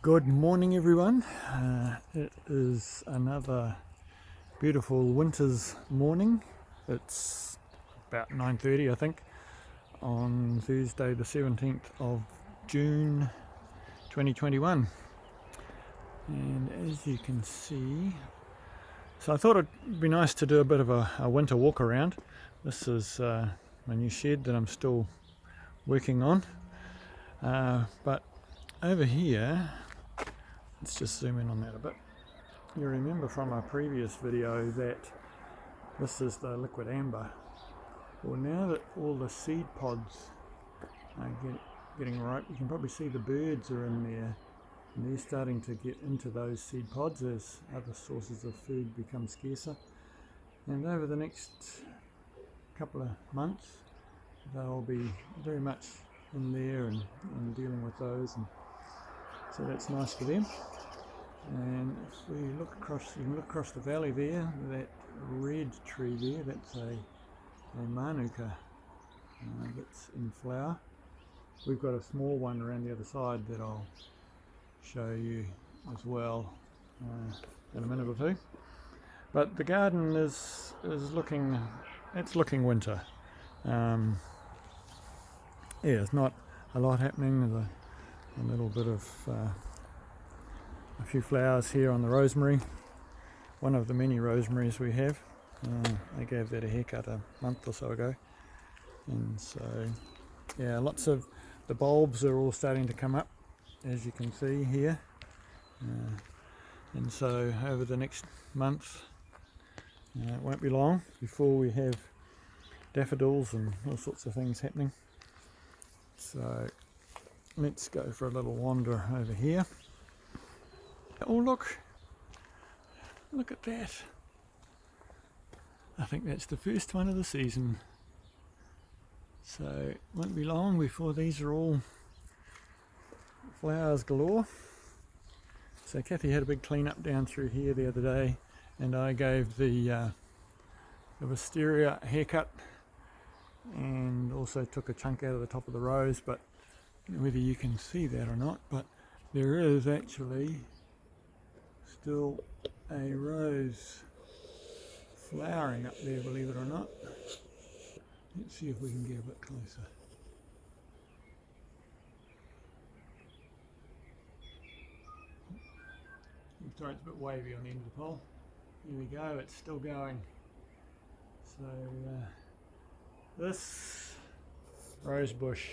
Good morning, everyone. It is another beautiful winter's morning. It's about 9:30, I think, on Thursday, the 17th of June 2021. And as you can see, so I thought it'd be nice to do a bit of a winter walk around. This is my new shed that I'm still working on. But over here, let's just zoom in on that a bit. You remember from our previous video that this is the liquid amber. Well, now that all the seed pods are getting ripe, you can probably see the birds are in there, and they're starting to get into those seed pods as other sources of food become scarcer. And over the next couple of months, they'll be very much in there and dealing with those, and so that's nice for them. And if we look across, you can look across the valley there, that red tree there, that's a Manuka that's in flower. We've got a small one around the other side that I'll show you as well in a minute or two. But the garden is looking winter. It's not a lot happening. There's a little bit of a few flowers here on the rosemary, one of the many rosemaries we have. I gave that a haircut a month or so ago, and so yeah, lots of the bulbs are all starting to come up, as you can see here, and so over the next month, it won't be long before we have daffodils and all sorts of things happening. So let's go for a little wander over here. Oh, look at that. I think that's the first one of the season. So it won't be long before these are all flowers galore. So Kathy had a big clean up down through here the other day, and I gave the wisteria a haircut and also took a chunk out of the top of the rose. But whether you can see that or not, but there is actually still a rose flowering up there, believe it or not. Let's see if we can get a bit closer. Sorry, it's a bit wavy on the end of the pole. Here we go, it's still going. So this rose bush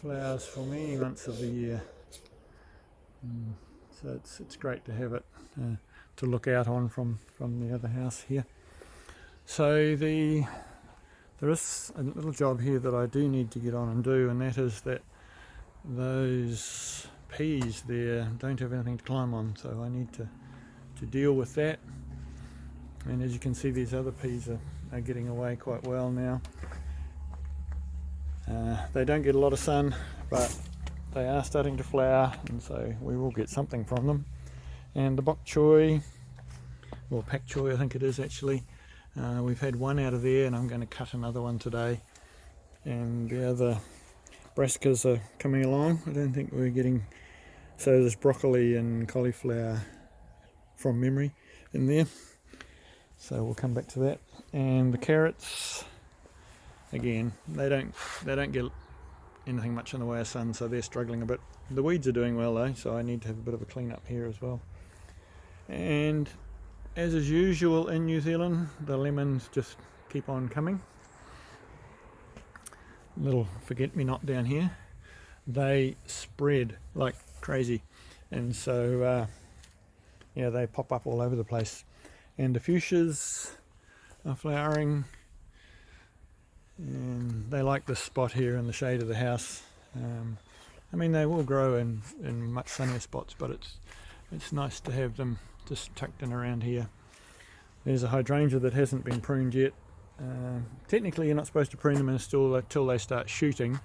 flowers for many months of the year. So it's great to have it to look out on from the other house here. So there is a little job here that I do need to get on and do, and that is that those peas there don't have anything to climb on, so I need to deal with that. And as you can see, these other peas are getting away quite well now. They don't get a lot of sun, but they are starting to flower, and so we will get something from them. And the bok choy, or pak choy I think it is actually, we've had one out of there, and I'm going to cut another one today. And the other brassicas are coming along. I don't think we're getting, so there's broccoli and cauliflower from memory in there, so we'll come back to that. And the carrots, again, they don't get anything much in the way of sun, so they're struggling a bit. The weeds are doing well though, so I need to have a bit of a clean up here as well. And as is usual in New Zealand, the lemons just keep on coming. Little forget-me-not down here. They spread like crazy, and so yeah, they pop up all over the place. And the fuchsias are flowering, and they like this spot here in the shade of the house. I mean, they will grow in much sunnier spots, but it's nice to have them just tucked in around here. There's a hydrangea that hasn't been pruned yet. Technically you're not supposed to prune them until they start shooting,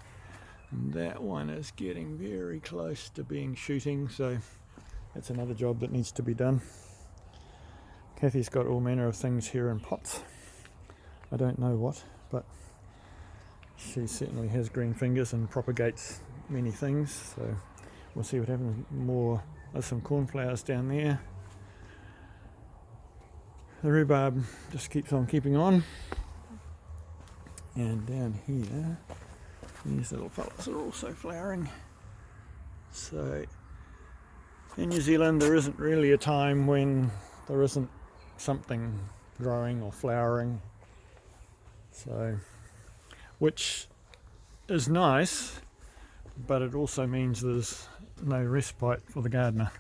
and that one is getting very close to being shooting, so that's another job that needs to be done. Kathy's got all manner of things here in pots. I don't know what, but she certainly has green fingers and propagates many things, so we'll see what happens. More, there's some cornflowers down there. The rhubarb just keeps on keeping on. And down here, these little fellas are also flowering. So in New Zealand there isn't really a time when there isn't something growing or flowering. So, which is nice, but it also means there's no respite for the gardener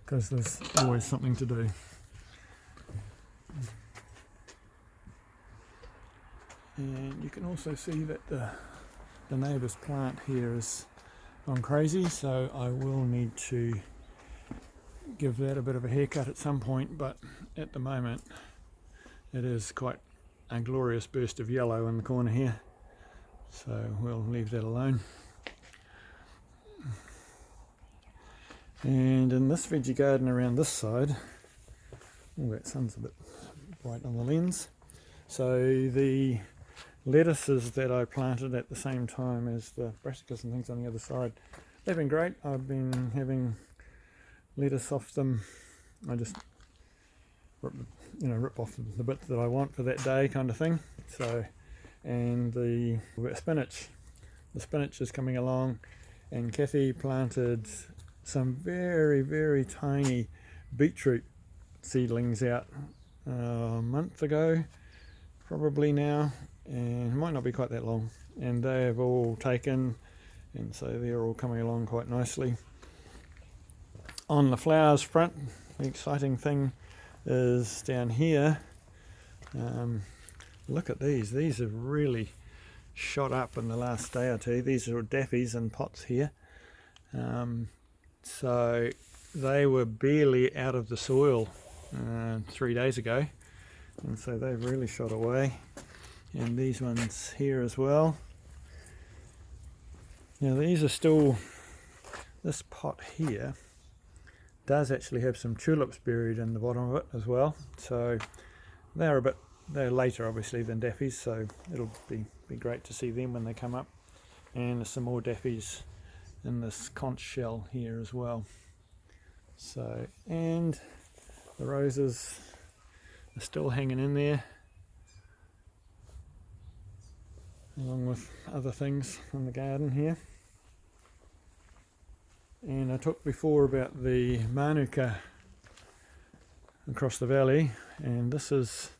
because there's always something to do. And you can also see that the neighbour's plant here is gone crazy, so I will need to give that a bit of a haircut at some point, but at the moment it is quite a glorious burst of yellow in the corner here, so we'll leave that alone. And in this veggie garden around this side, oh, that sun's a bit bright on the lens, so the lettuces that I planted at the same time as the brassicas and things on the other side, they've been great. I've been having lettuce off them. I just rip off the bits that I want for that day, kind of thing. So, and the spinach is coming along, and Kathy planted some very, very tiny beetroot seedlings out a month ago, probably now, and it might not be quite that long, and they have all taken, and so they're all coming along quite nicely. On the flowers front, the exciting thing is down here. Look at these have really shot up in the last day or two. These are daphies in pots here, so they were barely out of the soil 3 days ago, and so they've really shot away. And these ones here as well. Now these are still, this pot here does actually have some tulips buried in the bottom of it as well, so they're later obviously than daphies, so it'll be great to see them when they come up. And there's some more daphies in this conch shell here as well. So, and the roses are still hanging in there, along with other things in the garden here. And I talked before about the Manuka across the valley, and this is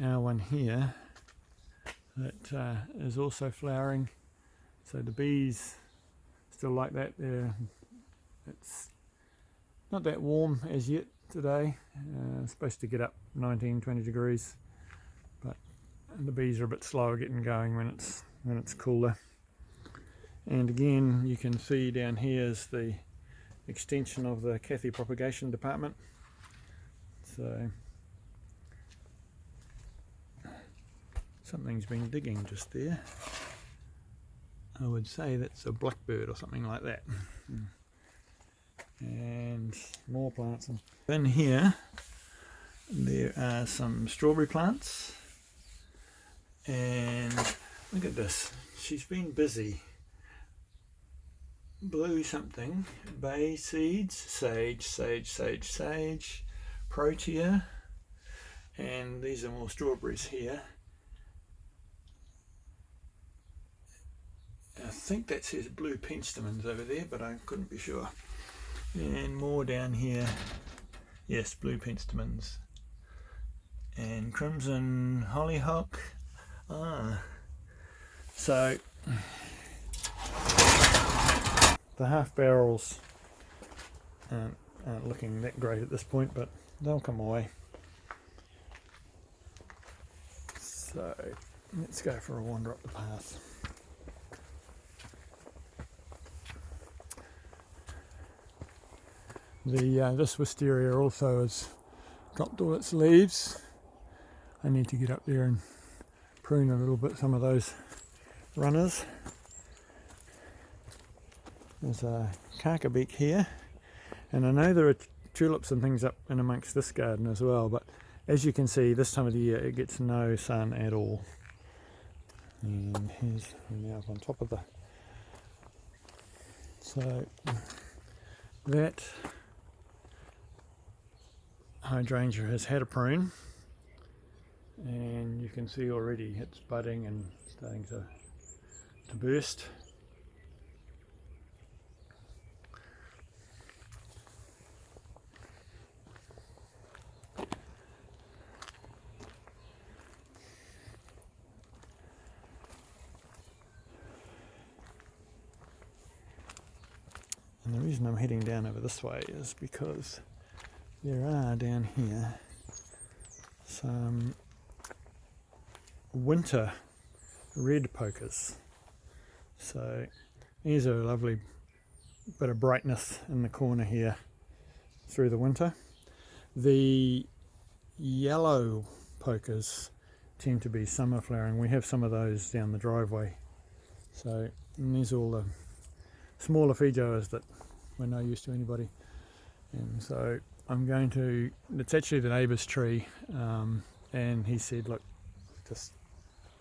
our one here that is also flowering. So the bees still like that. It's not that warm as yet today. It's supposed to get up 19-20 degrees, but the bees are a bit slower getting going when it's cooler. And again, you can see down here is the extension of the Kathy propagation department. So something's been digging just there. I would say that's a blackbird or something like that. And more plants. In here there are some strawberry plants, and look at this, she's been busy. Blue something, bay seeds, sage, protea, and these are more strawberries here. I think that says blue penstemons over there, but I couldn't be sure. And more down here, yes, blue penstemons. And crimson hollyhock. So the half barrels aren't looking that great at this point, but they'll come away. So let's go for a wander up the path. This wisteria also has dropped all its leaves. I need to get up there and prune a little bit, some of those runners. There's a carcabeak here, and I know there are tulips and things up in amongst this garden as well, but as you can see, this time of the year it gets no sun at all. And we're now up on top of the So that hydrangea has had a prune, and you can see already it's budding and starting to burst. And the reason I'm heading down over this way is because there are down here some winter red pokers. So these are a lovely bit of brightness in the corner here through the winter. The yellow pokers tend to be summer flowering. We have some of those down the driveway. So these are all the smaller fijoas that were no use to anybody. And so I'm going to, it's actually the neighbour's tree, and he said, look, just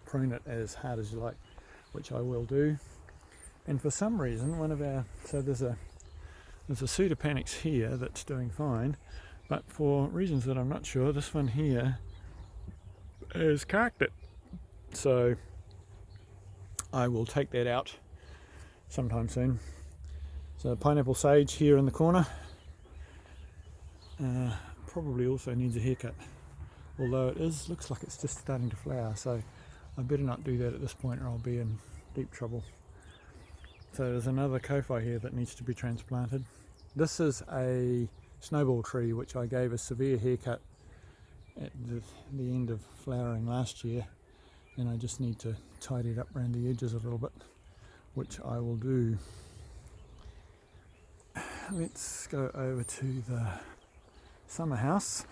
prune it as hard as you like, which I will do. And for some reason, so there's a pseudopanax here that's doing fine, but for reasons that I'm not sure, this one here has carked it. So I will take that out sometime soon. So pineapple sage here in the corner probably also needs a haircut, although looks like it's just starting to flower, so I better not do that at this point or I'll be in deep trouble. So there's another kowhai here that needs to be transplanted. This is a snowball tree which I gave a severe haircut at the end of flowering last year, and I just need to tidy it up around the edges a little bit, which I will do. Let's go over to the summer house,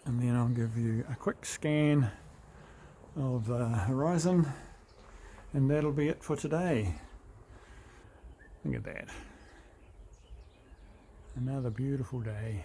and then I'll give you a quick scan of the horizon, and that'll be it for today. Look at that. Another beautiful day.